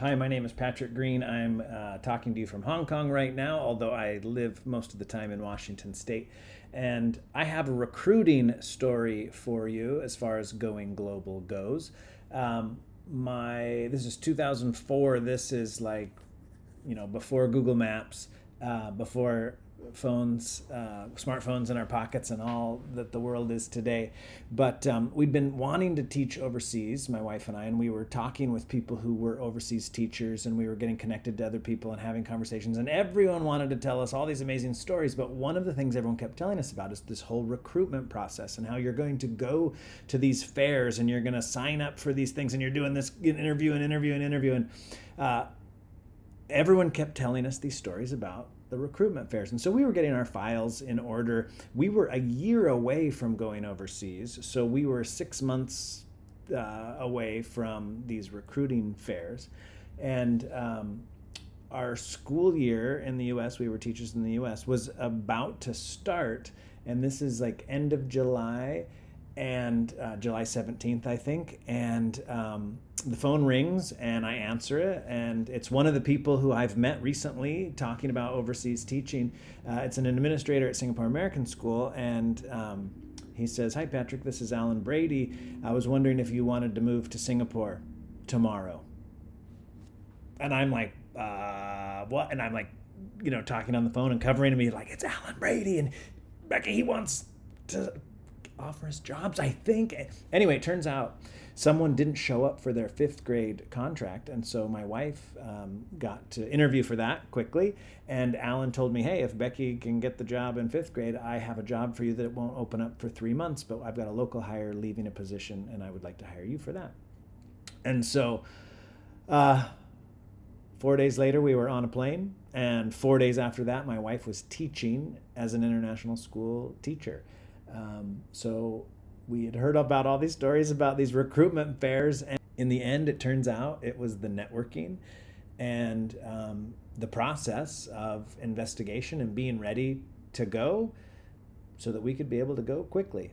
Hi, my name is Patrick Green. I'm talking to you from Hong Kong right now, although I live most of the time in Washington State. And I have a recruiting story for you as far as going global goes. Um, this is 2004. This is like, before Google Maps, before smartphones in our pockets, and all that the world is today. But we'd been wanting to teach overseas, my wife and I, and we were talking with people who were overseas teachers, and we were getting connected to other people and having conversations. And everyone wanted to tell us all these amazing stories. But one of the things everyone kept telling us about is this whole recruitment process and how you're going to go to these fairs and you're going to sign up for these things and you're doing this interview and interview and interview. And everyone kept telling us these stories about the recruitment fairs. And so we were getting our files in order. We were a year away from going overseas. So we were 6 months away from these recruiting fairs. And our school year in the US, we were teachers in the US, was about to start. And this is like end of July and July 17th, I think. And the phone rings and I answer it, and it's one of the people who I've met recently talking about overseas teaching. It's an administrator at Singapore American School, and he says, "Hi Patrick, this is Alan Brady. I was wondering if you wanted to move to Singapore tomorrow." And I'm like, what? And I'm like, talking on the phone and covering him. He's like, "It's Alan Brady, and Becky, he wants to offer us jobs, I think." Anyway, it turns out someone didn't show up for their fifth grade contract. And so my wife got to interview for that quickly. And Alan told me, "Hey, if Becky can get the job in fifth grade, I have a job for you that it won't open up for 3 months, but I've got a local hire leaving a position and I would like to hire you for that." And so 4 days later, we were on a plane. And 4 days after that, my wife was teaching as an international school teacher. So we had heard about all these stories about these recruitment fairs, and in the end, it turns out it was the networking and the process of investigation and being ready to go so that we could be able to go quickly.